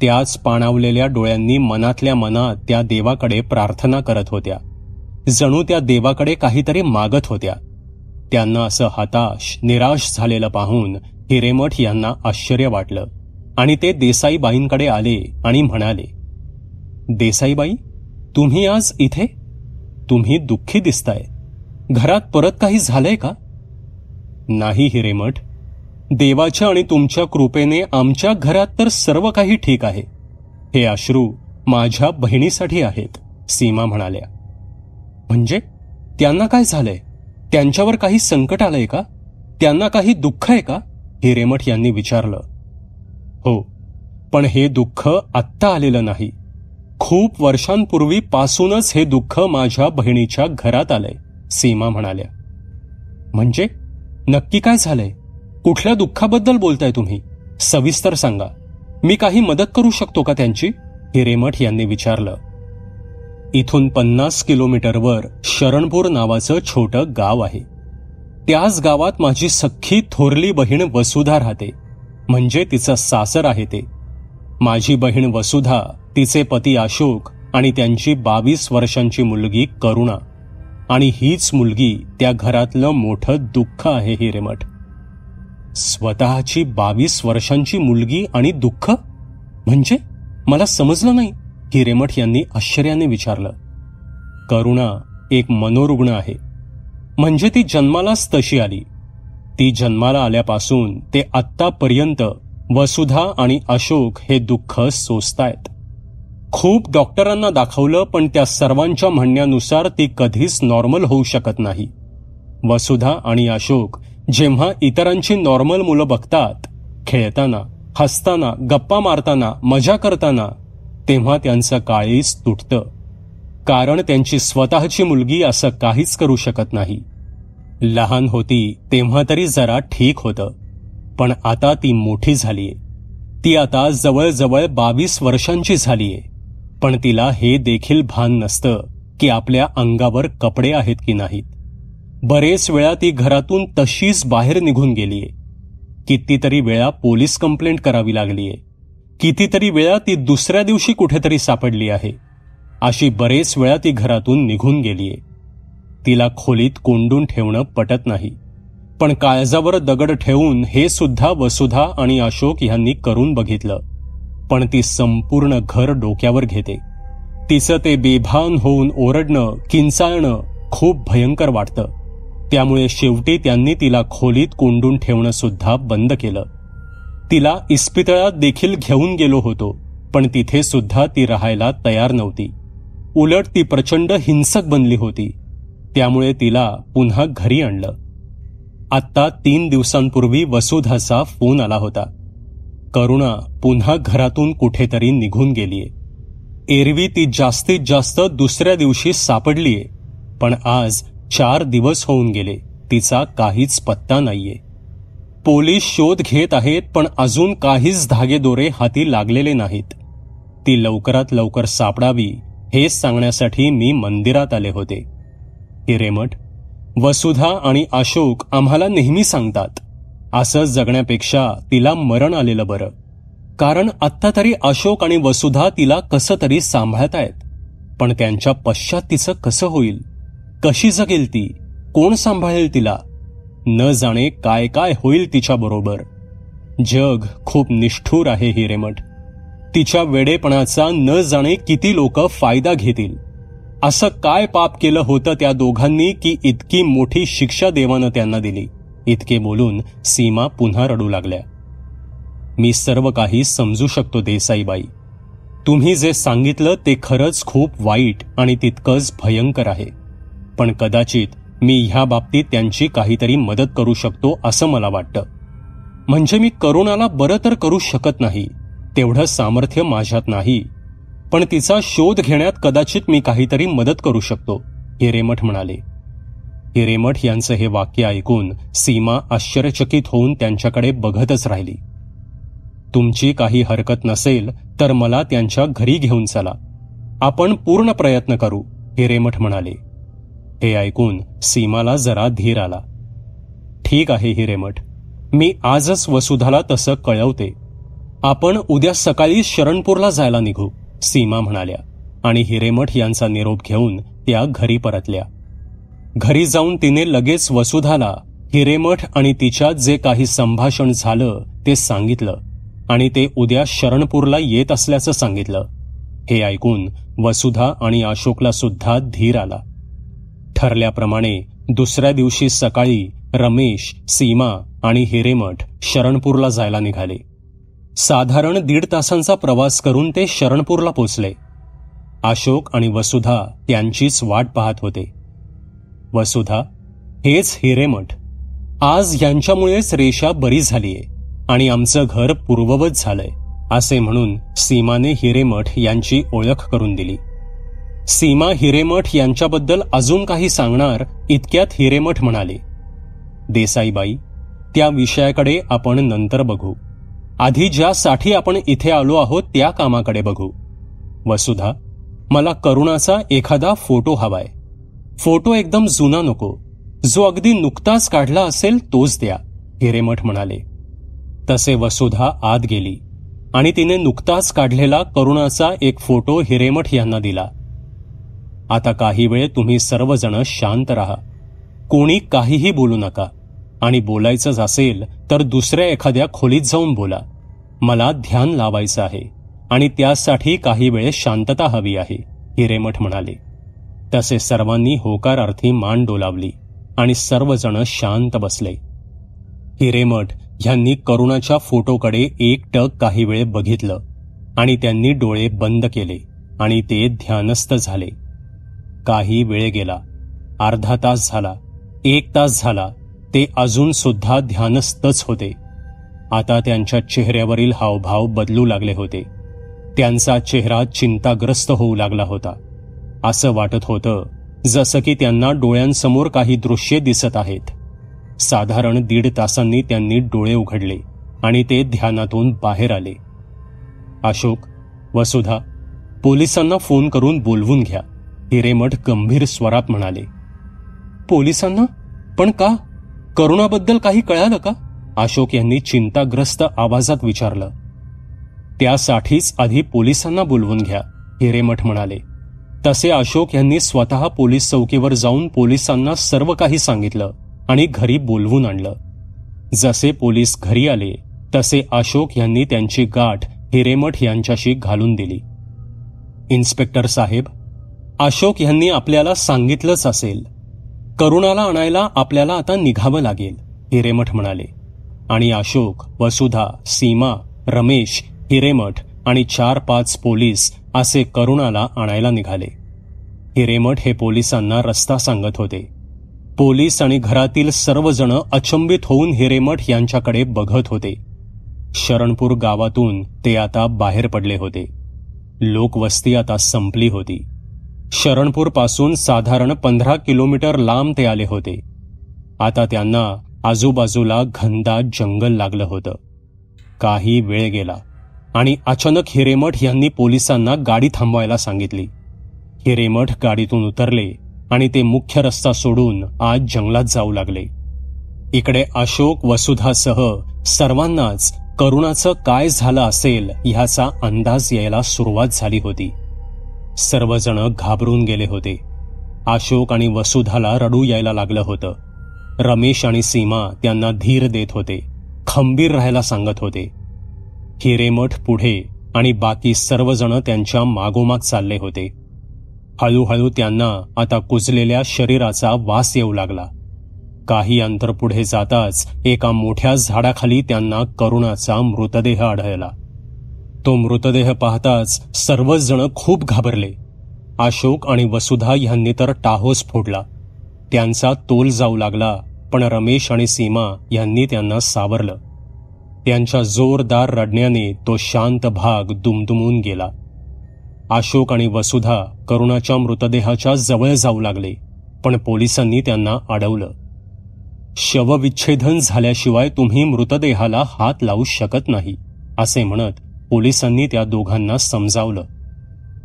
त्याच पाणावलेल्या डोळ्यांनी मनातल्या मनात त्या देवाकडे प्रार्थना करत होत्या. जणू त्या देवाकडे काहीतरी मागत होत्या. त्यांना असं हताश, निराश झालेलं पाहून हिरेमठ यांना आश्चर्य वाटलं आणि ते देसाईबाईंकडे आले आणि म्हणाले, देसाईबाई, तुम्ही आज इथे? तुम्ही दुःखी दिसताय. घरात परत काही झालंय का? नाही हिरेमठ, देवाच्या आणि तुमच्या कृपेने आमच्या घरात तर सर्व काही ठीक आहे. हे अश्रू माझ्या बहिणीसाठी आहेत, सीमा म्हणाल्या. म्हणजे त्यांना काय झालंय? त्यांच्यावर काही संकट आलंय का? त्यांना काही दुःख आहे का? हिरेमठ यांनी विचारलं. हो, पण हे दुःख आत्ता आलेलं नाही. खूप वर्षांपूर्वीपासूनच हे दुःख माझ्या बहिणीच्या घरात आलंय, सीमा म्हणाल्या. म्हणजे नक्की काय झालंय? कुठल्या दुःखाबद्दल बोलताय तुम्ही? सविस्तर सांगा. मी काही मदत करू शकतो का त्यांची? हिरेमठ यांनी विचारलं. इथून 50 किलोमीटरवर शरणपूर नावाचं छोटं गाव आहे. त्याच गावात माझी सख्खी थोरली बहीण वसुधा राहते. म्हणजे तिचं सासर आहे ते. माझी बहीण वसुधा, तिचे पती अशोक आणि त्यांची 22 वर्षांची मुलगी करुणा. आणि हीच मुलगी त्या घरातलं मोठं दुःख आहे हिरेमठ. स्वतःची 22 वर्षांची मुलगी आणि दुःख? म्हणजे मला समजलं नाही, हिरेमठ यांनी आश्चर्याने विचारलं. करुणा एक मनोरुग्ण आहे. म्हणजे ती जन्मालाच तशी आली. ती जन्माला आल्यापासून ते आत्तापर्यंत वसुधा आणि अशोक हे दुःख सोसतायत. खूप डॉक्टरांना दाखवलं, पण त्या सर्वांच्या म्हणण्यानुसार ती कधीच नॉर्मल होऊ शकत नाही. वसुधा आणि अशोक जेव्हा इतरांची नॉर्मल मुलं बघतात, खेळताना, हसताना, गप्पा मारताना, मजा करताना, तेव्हा त्यांचं काळीज तुटतं. कारण त्यांची स्वतःची मुलगी असं काहीच करू शकत नाही. लहान होती तेव्हा तरी जरा ठीक होतं, पण आता ती मोठी झालीये. ती आता जवळजवळ 22 वर्षांची झालीये. पण तिला हे देखील भान नसतं की आपल्या अंगावर कपडे आहेत की नाहीत. बरेच वेळा ती घरातून तशीच बाहेर निघून गेलीये. कितीतरी वेळा पोलीस कंप्लेंट करावी लागलीये. कितीतरी वेळा ती दुसऱ्या दिवशी कुठेतरी सापडली आहे. अशी बरेच वेळा ती घरातून निघून गेलीये. तिला खोलीत कोंडून ठेवणं पटत नाही. पण काळजावर दगड ठेवून हे सुद्धा वसुधा आणि अशोक यांनी करून बघितलं. पण ती संपूर्ण घर डोक्यावर घेते. तिचं ते बेभान होऊन ओरडणं, किंचाळणं खूप भयंकर वाटतं. त्यामुळे शेवटी त्यांनी तिला खोलीत कोंडून ठेवणं सुद्धा बंद केलं. तिला इस्पितळात देखील घेऊन गेलो होतो, पण तिथे सुद्धा ती राहायला तयार नव्हती. उलट ती प्रचंड हिंसक बनली होती. त्यामुळे तिला पुन्हा घरी आणलं. आत्ता 3 दिवसांपूर्वी वसुधाचा फोन आला होता. करुणा पुन्हा घरातून कुठेतरी निघून गेलीये. एरवी ती जास्तीत जास्त दुसऱ्या दिवशी सापडलीये, पण आज 4 दिवस होऊन गेले. तिचा काहीच पत्ता नाहीये. पोलीस शोध घेत आहेत, पण अजून काहीच धागेदोरे हाती लागलेले नाहीत. ती लवकरात लवकर सापडावी हेच सांगण्यासाठी मी मंदिरात आले होते. हिरेमठ, वसुधा आणि अशोक आम्हाला नेहमी सांगतात, असं जगण्यापेक्षा तिला मरण आलेलं बरं. कारण आत्ता तरी अशोक आणि वसुधा तिला कसं तरी सांभाळतायत. पण त्यांच्या पश्चात तिचं कसं होईल? कशी जगेल ती? कोण सांभाळेल तिला? न जाणे काय काय होईल तिच्याबरोबर. जग खूप निष्ठुर आहे हिरेमठ. तिच्या वेडेपणाचा न जाणे किती लोक फायदा घेतील. असं काय पाप केलं होतं त्या दोघांनी की इतकी मोठी शिक्षा देवानं त्यांना दिली. इतके बोलून सीमा पुन्हा रडू लागल्या. मी सर्व काही समजू शकतो देसाईबाई. तुम्ही जे सांगितलं ते खरंच खूप वाईट आणि तितकंच भयंकर आहे. पण कदाचित मी ह्या बाबतीत त्यांची काहीतरी मदत करू शकतो असं मला वाटतं. म्हणजे मी करुणाला बरं तर करू शकत नाही, तेवढं सामर्थ्य माझ्यात नाही. पण तिचा शोध घेण्यात कदाचित मी काहीतरी मदत करू शकतो, हिरेमठ म्हणाले. हिरेमठ यांचं हे वाक्य ऐकून सीमा आश्चर्यचकित होऊन त्यांच्याकडे बघतच राहिली. तुमची काही हरकत नसेल तर मला त्यांच्या घरी घेऊन चला. आपण पूर्ण प्रयत्न करू, हिरेमठ म्हणाले. हे ऐकून सीमाला जरा धीर आला. ठीक आहे हिरेमठ, मी आजच वसुधाला तसं कळवते. आपण उद्या सकाळी शरणपूरला जायला निघू, सीमा म्हणाल्या. आणि हिरेमठ यांचा निरोप घेऊन त्या घरी परतल्या. घरी जाऊन तिने लगेच वसुधाला हिरेमठ आणि तिच्यात जे काही संभाषण झालं ते सांगितलं आणि ते उद्या शरणपूरला येत असल्याचं सांगितलं. हे ऐकून वसुधा आणि अशोकला सुद्धा धीर आला. ठरल्याप्रमाणे दुसऱ्या दिवशी सकाळी रमेश, सीमा आणि हिरेमठ शरणपूरला जायला निघाले. साधारण 1.5 तासांचा प्रवास करून ते शरणपूरला पोचले. अशोक आणि वसुधा त्यांचीच वाट पाहत होते. वसुधा, हेच हिरेमठ. आज यांच्यामुळेच रेषा बरी झालीये आणि आमचं घर पूर्ववत झालंय, असे म्हणून सीमाने हिरेमठ यांची ओळख करून दिली. सीमा हिरेमठ यांच्याबद्दल अजून काही सांगणार इतक्यात हिरेमठ म्हणाले, देसाईबाई, त्या विषयाकडे आपण नंतर बघू. आधी ज्यासाठी आपण इथे आलो आहोत त्या कामाकडे बघू. वसुधा, मला करुणाचा एखादा फोटो हवाय. फोटो एकदम जुना नको, जो अगदी नुकताच काढला असेल तोच द्या, हिरेमठ म्हणाले. तसे वसुधा आत गेली आणि तिने नुकताच काढलेला करुणाचा एक फोटो हिरेमठ यांना दिला. आता काही वेळ तुम्ही सर्वजण शांत राहा. कोणी काहीही बोलू नका आणि बोलायचंच असेल तर दुसऱ्या एखाद्या खोलीत जाऊन बोला. मला ध्यान लावायचं आहे आणि त्यासाठी काही वेळ शांतता हवी आहे, हिरेमठ म्हणाले. तसे सर्वांनी होकारार्थी मान डोलावली आणि सर्वजण शांत बसले. हिरेमठ यांनी करुणाच्या फोटोकडे एकटक काही वेळ बघितलं आणि त्यांनी डोळे बंद केले आणि ते ध्यानस्थ झाले. काही वेळ गेला, अर्धा तास झाला, 1 तास झाला, ते अजून सुद्धा ध्यानस्थच होते. आता त्यांच्या चेहऱ्यावरील हावभाव बदलू लागले होते. त्यांचा चेहरा चिंताग्रस्त होऊ लागला होता. असं वाटत होतं जसं की त्यांना डोळ्यांसमोर काही दृश्ये दिसत आहेत. साधारण 1.5 तासांनी त्यांनी डोळे उघडले आणि ते ध्यानातून बाहेर आले. अशोक, वसुधा, पोलिसांना फोन करून बोलवून घ्या, हिरेमठ गंभीर स्वरात म्हणाले. पोलिसांना? पण का? करुणाबद्दल काही कळालं का? अशोक यांनी चिंताग्रस्त आवाजात विचारलं. त्यासाठीच आधी पोलिसांना बोलवून घ्या, हिरेमठ म्हणाले. तसे अशोक यांनी स्वतः पोलीस चौकीवर जाऊन पोलिसांना सर्व काही सांगितलं आणि घरी बोलवून आणलं. जसे पोलीस घरी आले तसे अशोक यांनी त्यांची गाठ हिरेमठ यांच्याशी घालून दिली. इन्स्पेक्टर साहेब, अशोक यांनी आपल्याला सांगितलंच असेल. करुणाला आणायला आपल्याला आता निघावं लागेल, हिरेमठ म्हणाले. आणि अशोक, वसुधा, सीमा, रमेश, हिरेमठ आणि 4-5 पोलीस असे करुणाला आणायला निघाले. हिरेमठ हे पोलिसांना रस्ता सांगत होते. पोलीस आणि घरातील सर्वजण अचंबित होऊन हिरेमठ यांच्याकडे बघत होते. शरणपूर गावातून ते आता बाहेर पडले होते. लोकवस्ती आता संपली होती. शरणपूरपासून साधारण 15 किलोमीटर लांब ते आले होते. आता त्यांना आजूबाजूला घनदाट जंगल लागलं होतं. काही वेळ गेला आणि अचानक हिरेमठ यांनी पोलिसांना गाडी थांबवायला सांगितली. हिरेमठ गाडीतून उतरले आणि ते मुख्य रस्ता सोडून आज जंगलात जाऊ लागले. इकडे अशोक, वसुधासह सर्वांनाच करुणाचं काय झालं असेल ह्याचा अंदाज यायला सुरुवात झाली होती. सर्वजण घाबरून गेले होते. अशोक आणि वसुधाला रडू यायला लागलं होतं. रमेश आणि सीमा त्यांना धीर देत होते, खंबीर राहायला सांगत होते. हिरेमठ पुढे आणि बाकी सर्वजण त्यांच्या मागोमाग चालले होते. हळूहळू त्यांना आता कुजलेल्या शरीराचा वास येऊ लागला. काही अंतर पुढे जाताच एका मोठ्या झाडाखाली त्यांना करुणाचा मृतदेह आढळला. तो मृतदेह पाहताच सर्वच जण खूप घाबरले. अशोक आणि वसुधा यांनी तर टाहोस फोडला. त्यांचा तोल जाऊ लागला, पण रमेश आणि सीमा यांनी त्यांना सावरलं. त्यांच्या जोरदार रडण्याने तो शांत भाग दुमदुमून गेला. अशोक आणि वसुधा करुणाच्या मृतदेहाच्या जवळ जाऊ लागले, पण पोलिसांनी त्यांना अडवलं. शवविच्छेदन झाल्याशिवाय तुम्ही मृतदेहाला हात लावू शकत नाही, असे म्हणत पोलिसांनी त्या दोघांना समजावलं.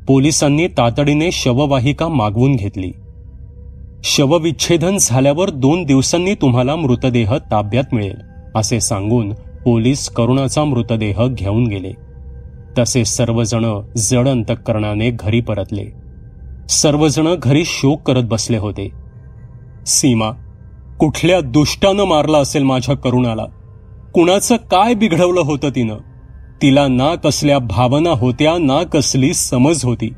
पोलिसांनी तातडीने शववाहिका मागवून घेतली. शवविच्छेदन झाल्यावर 2 दिवसांनी तुम्हाला मृतदेह ताब्यात मिळेल, असे सांगून पोलीस करुणाचा मृतदेह घेऊन गेले. तसे सर्वजण जड अंतःकरणाने घरी परतले. सर्वजण घरी शोक करत बसले होते. सीमा, कुठल्या दुष्टानं मारला असेल माझ्या करुणाला? कुणाचं काय बिघडवलं होतं तिनं? तिला ना कसल्या भावना होत्या, ना कसली समज होती.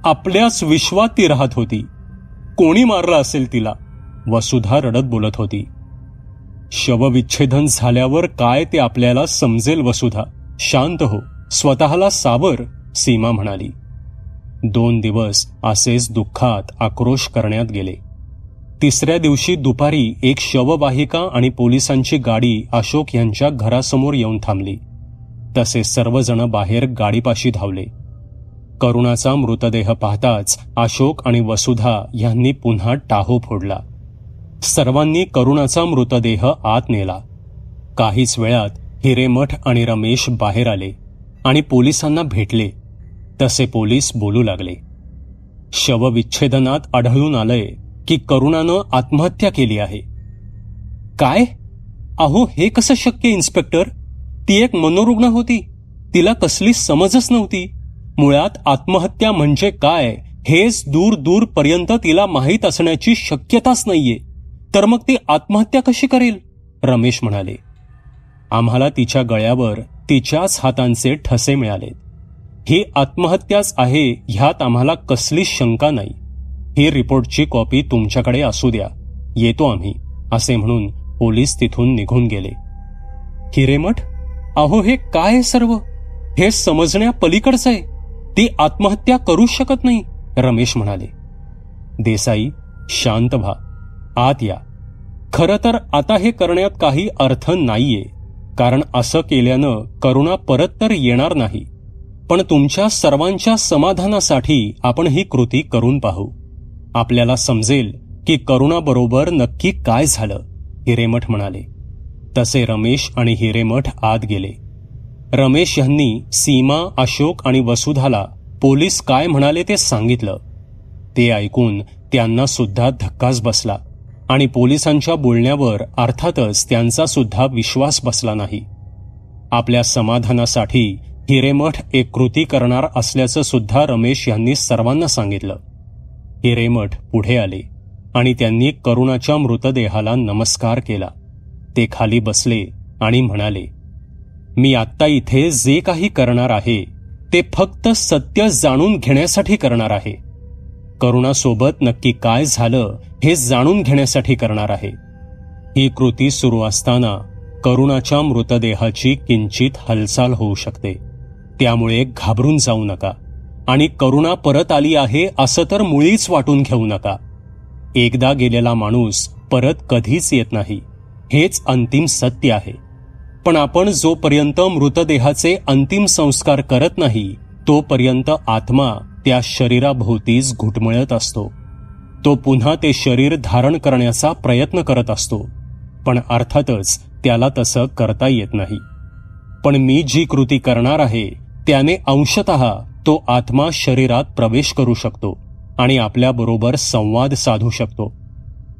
आपल्याच विश्वात ती राहत होती. कोणी मारलं असेल तिला? वसुधा रडत बोलत होती. शवविच्छेदन झाल्यावर काय ते आपल्याला समजेल वसुधा. शांत हो, स्वतःला सावर, सीमा म्हणाली. 2 दिवस असेच दुःखात आक्रोश करण्यात गेले. 3ऱ्या दिवशी दुपारी एक शववाहिका आणि पोलिसांची गाडी अशोक यांच्या घरासमोर येऊन थांबली. तसे सर्वजण बाहेर गाडीपाशी धावले. करुणाचा मृतदेह पाहताच अशोक आणि वसुधा यांनी पुन्हा टाहो फोडला. सर्वांनी करुणाचा मृतदेह आत नेला. काहीच वेळात हिरेमठ आणि रमेश बाहेर आले आणि पोलिसांना भेटले. तसे पोलीस बोलू लागले. शवविच्छेदनात आढळून आलंय की करुणानं आत्महत्या केली आहे. काय? अहो, हे कसं शक्य इन्स्पेक्टर? ती एक मनोरुग्ण होती. तिला कसली समजच नव्हती. मुळात आत्महत्या म्हणजे काय हेच दूर दूरपर्यंत तिला माहीत असण्याची शक्यताच नाहीये. तर मग ती आत्महत्या कशी करेल? रमेश म्हणाले. आम्हाला तिच्या गळ्यावर तिच्याच हातांचे ठसे मिळाले. ही आत्महत्याच आहे ह्यात आम्हाला कसलीच शंका नाही. ही रिपोर्टची कॉपी तुमच्याकडे असू द्या, येतो आम्ही, असे म्हणून पोलीस तिथून निघून गेले. हिरेमठ, अहो हे काय सर्व? हे समजण्या पलीकडचं आहे. ती आत्महत्या करू शकत नाही, रमेश म्हणाले. देसाई, शांत व्हा, आत या. खरं तर आता हे करण्यात काही अर्थ नाहीये, कारण असं केल्यानं करुणा परत तर येणार नाही. पण तुमच्या सर्वांच्या समाधानासाठी आपण ही कृती करून पाहू. आपल्याला समजेल की करुणाबरोबर नक्की काय झालं, हिरेमठ म्हणाले. तसे रमेश आणि हिरेमठ आत गेले. रमेश यांनी सीमा, अशोक आणि वसुधाला पोलीस काय म्हणाले ते सांगितलं. ते ऐकून त्यांना सुद्धा धक्काच बसला आणि पोलिसांच्या बोलण्यावर अर्थातच त्यांचा सुद्धा विश्वास बसला नाही. आपल्या समाधानासाठी हिरेमठ एक कृती करणार असल्याचं सुद्धा रमेश यांनी सर्वांना सांगितलं. हिरेमठ पुढे आले आणि त्यांनी करुणाच्या मृतदेहाला नमस्कार केला. ते खाली बसले आणि म्हणाले, मी आत्ता इथे जे काही करणार आहे ते फक्त सत्य जाणून घेण्यासाठी करणार आहे. करुणासोबत नक्की काय झालं हे जाणून घेण्यासाठी करणार आहे. ही कृती सुरू असताना करुणाच्या मृतदेहाची किंचित हालचाल होऊ शकते. त्यामुळे घाबरून जाऊ नका आणि करुणा परत आली आहे असं तर मुळीच वाटून घेऊ नका. एकदा गेलेला माणूस परत कधीच येत नाही, हेच अंतिम सत्य आहे. पण आपण जोपर्यंत मृतदेहाचे अंतिम संस्कार करत नाही तोपर्यंत आत्मा त्या शरीराभोवतीच घुटमळत असतो. तो पुन्हा ते शरीर धारण करण्याचा प्रयत्न करत असतो, पण अर्थातच त्याला तसं करता येत नाही. पण मी जी कृती करणार आहे त्याने अंशतः तो आत्मा शरीरात प्रवेश करू शकतो आणि आपल्याबरोबर संवाद साधू शकतो.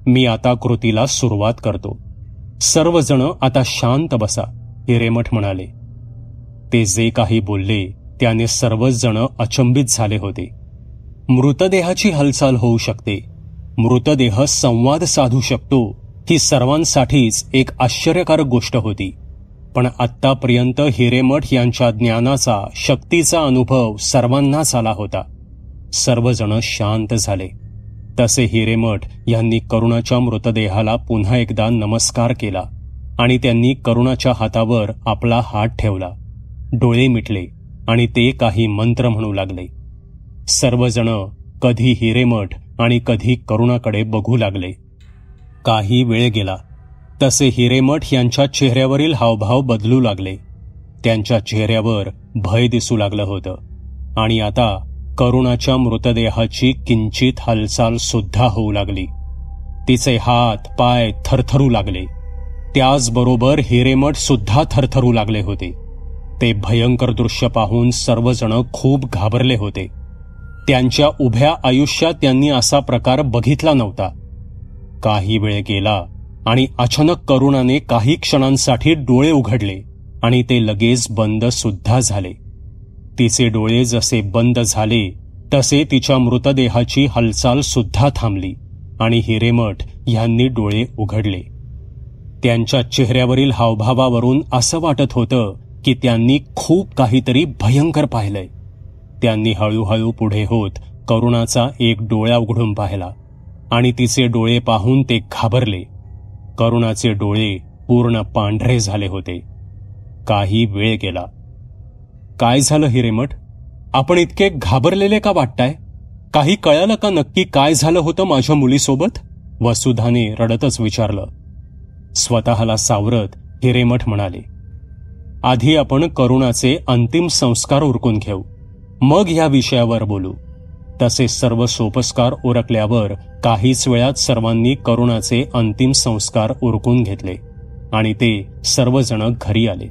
मी आता कृतीला सुरुवात करतो. सर्वजण आता शांत बसा, हिरेमठ म्हणाले. ते जे काही बोलले त्याने सर्वच जण अचंबित झाले होते. मृतदेहाची हालचाल होऊ शकते, मृतदेह संवाद साधू शकतो, ही सर्वांसाठीच एक आश्चर्यकारक गोष्ट होती. पण आत्तापर्यंत हिरेमठ यांच्या ज्ञानाचा, शक्तीचा अनुभव सर्वांनाच आला होता. सर्वजण शांत झाले. तसे हिरेमठ यांनी करुणाच्या मृतदेहाला पुन्हा एकदा नमस्कार केला आणि त्यांनी करुणाच्या हातावर आपला हात ठेवला. डोळे मिटले आणि ते काही मंत्र म्हणू लागले. सर्वजण कधी हिरेमठ आणि कधी करुणाकडे बघू लागले. काही वेळ गेला तसे हिरेमठ यांच्या चेहऱ्यावरील हावभाव बदलू लागले. त्यांच्या चेहऱ्यावर भय दिसू लागलं होतं आणि आता करुणाच्या मृतदेहाची किंचित हालचाल सुद्धा होऊ लागली. तिचे हात पाय थरथरू लागले. त्याचबरोबर हिरेमठ सुद्धा थरथरू लागले होते. ते भयंकर दृश्य पाहून सर्वजण खूप घाबरले होते. त्यांच्या उभ्या आयुष्यात त्यांनी असा प्रकार बघितला नव्हता. काही वेळ गेला आणि अचानक करुणाने काही क्षणांसाठी डोळे उघडले आणि ते लगेच बंद सुद्धा झाले. तिचे डोळे जसे बंद झाले तसे तिच्या मृतदेहाची हालचाल सुद्धा थांबली आणि हिरेमठ यांनी डोळे उघडले. त्यांच्या चेहऱ्यावरील हावभावावरून असं वाटत होतं की त्यांनी खूप काहीतरी भयंकर पाहिलंय. त्यांनी हळूहळू पुढे होत करुणाचा एक डोळा उघडून पाहिला आणि तिचे डोळे पाहून ते घाबरले. करुणाचे डोळे पूर्ण पांढरे झाले होते. काही वेळ गेला. काय झालं हिरेमठ? आपण इतके घाबरलेले का वाटताय? काही कळालं का नक्की काय झालं होतं माझ्या मुलीसोबत? वसुधाने रडतच विचारलं. स्वतःला सावरत हिरेमठ म्हणाले, आधी आपण करुणाचे अंतिम संस्कार उरकून घेऊ, मग या विषयावर बोलू. तसे सर्व सोपस्कार उरकल्यावर काहीच वेळात सर्वांनी करुणाचे अंतिम संस्कार उरकून घेतले आणि ते सर्वजण घरी आले.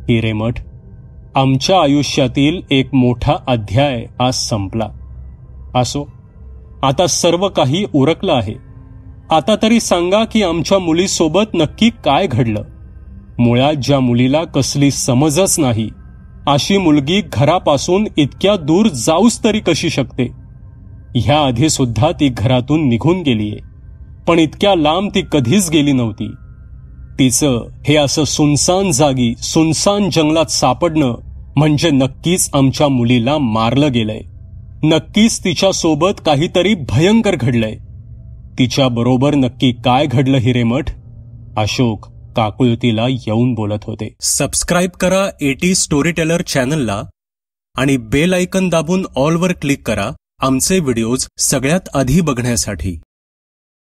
हिरेमठ, आमच्या आयुष्यातील एक मोठा अध्याय आज संपला. असो, आता सर्व काही उरकलं आहे. आता तरी सांगा की आमच्या मुलीसोबत नक्की काय घडलं? मुळात ज्या मुलीला कसली समजच नाही, अशी मुलगी घरापासून इतक्या दूर जाऊच तरी कशी शकते? ह्या आधी सुद्धा ती घरातून निघून गेलीये, पण इतक्या लांब ती कधीच गेली नव्हती. तिचं हे असं सुनसान जागी, सुनसान जंगलात सापडणं म्हणजे नक्कीच आमच्या मुलीला मारलं गेलंय. नक्कीच तिच्यासोबत काहीतरी भयंकर घडलंय. तिच्या बरोबर नक्की काय घडलं हिरेमठ? अशोक काकुळतीला येऊन बोलत होते. सबस्क्राईब करा एटी स्टोरी टेलर चॅनलला आणि बेल आयकन दाबून ऑलवर क्लिक करा आमचे व्हिडिओज सगळ्यात आधी बघण्यासाठी.